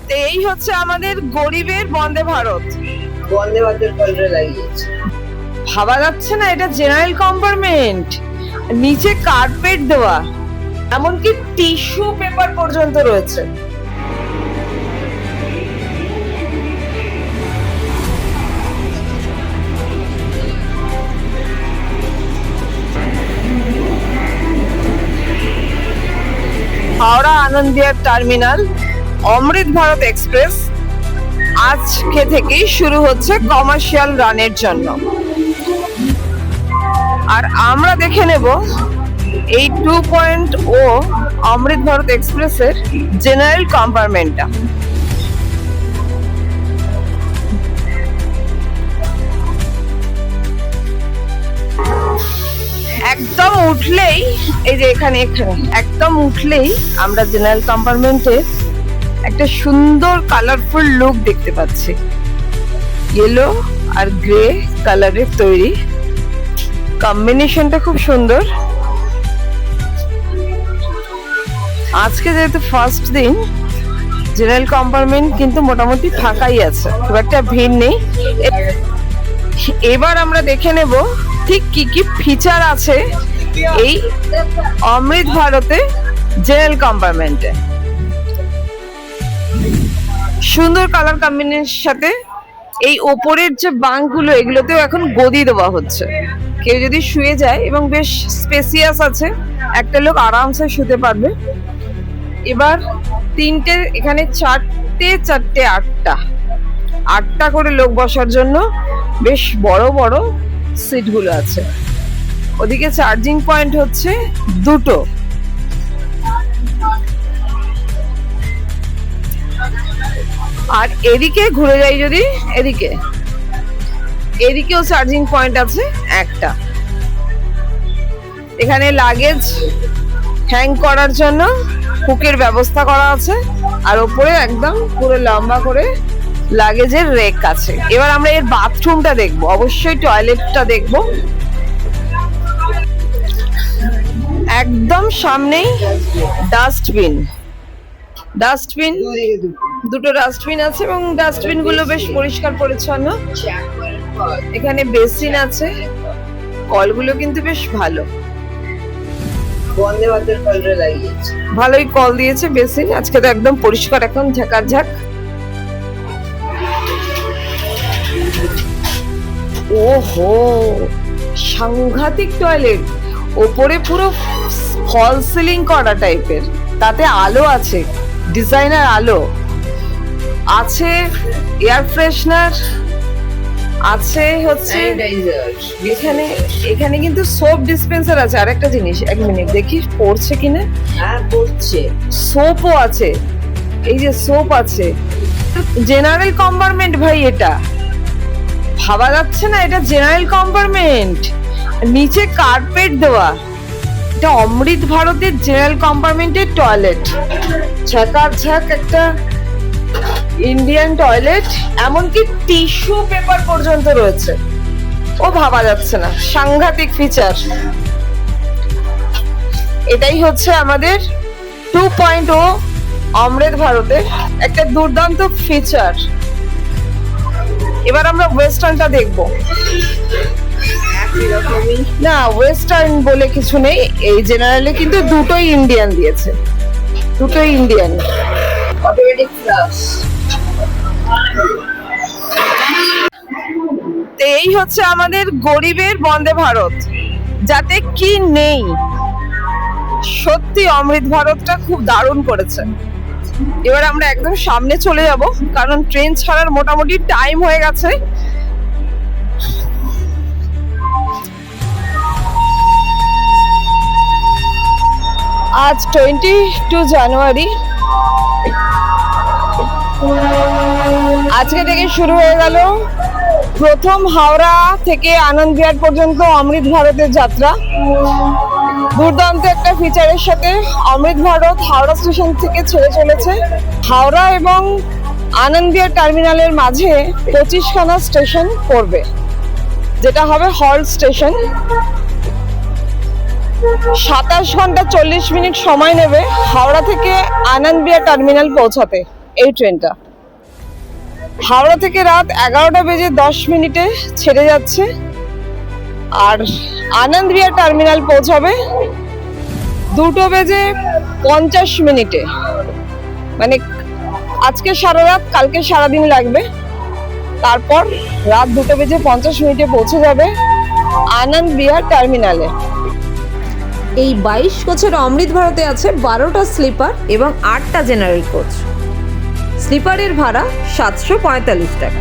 তো এই হচ্ছে আমাদের গরিবের বন্দে ভারত। বন্দে ভারতের কলরে লাগিয়েছে। ভাবা যাচ্ছে না এটা জেনারেল কম্পার্টমেন্ট, নিচে কার্পেট দেওয়া, এমনকি টিস্যু পেপার পর্যন্ত রয়েছে। হাওড়া আনন্দবিহার টার্মিনাল অমৃত ভারত এক্সপ্রেস আজকে থেকেই শুরু হচ্ছে কমার্শিয়াল রানের জন্য। আর আমরা দেখে নেব এই 2.0 অমৃত ভারত এক্সপ্রেসের জেনারেল কম্পার্টমেন্টটা। একদম উঠলেই এই যে এখানে একদম উঠলেই আমরা জেনারেল কম্পার্টমেন্টে একটা সুন্দর কালারফুল লুক দেখতে পাচ্ছি। ইয়েলো আর গ্রে কালারের তৈরি, কম্বিনেশনটা খুব সুন্দর। আজকে যেহেতু ফার্স্ট দিন, জেনারেল কম্পার্টমেন্ট কিন্তু মোটামুটি ফাঁকাই আছে, খুব একটা ভিড় নেই। এবার আমরা দেখে নেব ঠিক কি কি ফিচার আছে এই অমৃত ভারতে জেনারেল কম্পার্টমেন্টে। সুন্দর কালার কম্বিনেশনের সাথে এই ওপরের যে বাঙ্কগুলো, এগুলোতেও এখন গদি দেওয়া হচ্ছে। কেউ যদি শুয়ে যায়, এবং বেশ স্পেসিয়াস আছে, একটা লোক আরামসে শুতে পারবে। এবার তিনটে, এখানে চারটে আটটা করে লোক বসার জন্য বেশ বড় বড় সিটগুলো আছে। ওদিকে চার্জিং পয়েন্ট হচ্ছে দুটো। আর এদিকে ঘুরে যাই যদি, এদিকেও চার্জিং পয়েন্ট আছে একটা। এখানে লাগেজ হ্যাং করার জন্য হুকের ব্যবস্থা করা আছে, আর ওপরে একদম পুরো লম্বা করে লাগেজের রেক আছে। এবার আমরা এর বাথরুমটা দেখবো, অবশ্যই টয়লেটটা দেখবো। একদম সামনেই ডাস্টবিন, দুটো ডাস্টবিন আছে, এবং ডাস্টবিন গুলো বেশ পরিষ্কার পরিচ্ছন্ন। এখানে বেসিন আছে, কলগুলো কিন্তু বেশ ভালো, বন্দে ভারতের কলরে লাগিয়েছে। ভালোই কল দিয়েছে বেসিন। আজকে তো একদম পরিষ্কার, এখন ঝাঁকারঝাঁক। ওহো, সাংঘাতিক টয়লেট, ওপরে পুরো ফল সিলিং করা টাইপের, তাতে আলো আছে, ডিজাইনার আলো আছে, এয়ার ফ্রেশনার আছে, হচ্ছে এখানে কিন্তু সোপ ডিসপেন্সার আছে। আর একটা জিনিস, এক মিনিট দেখি পড়ছে কিনা। হ্যাঁ পড়ছে, সোপও আছে, এই যে সোপ আছে। জেনারেল কম্পার্টমেন্ট ভাই, এটা ভাবা যাচ্ছে না এটা জেনারেল কম্পার্টমেন্ট, নিচে কার্পেট দেওয়া। এটা অমৃত ভারতের জেনারেল কম্পার্টমেন্টের টয়লেট, ঝাঁকারঝাঁক একটা ইন্ডিয়ান টয়লেট, এমনকি টিস্যু পেপার পর্যন্ত রয়েছে। ও ভাবা যাচ্ছে না, সাংঘাতিক ফিচার। এটাই হচ্ছে আমাদের 2.0 অমৃত ভারতের একটা দুর্দান্ত ফিচার। এবার আমরা ওয়েস্টার্নটা দেখবো। না, ওয়েস্টার্ন বলে কিছু নেই, এই জেনারেলে কিন্তু দুটোই ইন্ডিয়ান দিয়েছে, দুটোই ইন্ডিয়ান। Automatic flush. এই হচ্ছে আমাদের গরিবের বন্দে ভারত, যাতে কি নেই। সত্যি অমৃত ভারতটা খুব দারুণ করেছে। এবার আমরা একদম সামনে চলে যাব, কারণ ট্রেন ছাড়ার মোটামুটি টাইম হয়ে গেছে। আজ 22 জানুয়ারি, আজকে থেকে শুরু হয়ে গেল প্রথম হাওড়া থেকে আনন্দবিহার পর্যন্ত অমৃত ভারতের যাত্রা। দুর্দান্ত একটা ফিচারের সাথে অমৃত ভারত হাওড়া স্টেশন থেকে ছেড়ে চলেছে। হাওড়া এবং আনন্দবিহার টার্মিনালের মাঝে 25খানা স্টেশন পড়বে, যেটা হবে হল্ট স্টেশন। 27 ঘন্টা 40 মিনিট সময় নেবে হাওড়া থেকে আনন্দবিহার টার্মিনাল পৌঁছাতে। এই ট্রেনটা হাওড়া থেকে রাত 11:10 ছেড়ে যাচ্ছে আর আনন্দ বিহার টার্মিনাল পৌঁছাবে 2:50 মানে আজকে সারা রাত, কালকে সারাদিন লাগবে। তারপর রাত 2:50 পৌঁছে যাবে আনন্দ বিহার টার্মিনালে। এই 22 কোচের অমৃত ভারতে আছে 12টা স্লিপার এবং 8টা জেনারেল কোচ। স্লিপারের ভাড়া 745 টাকা।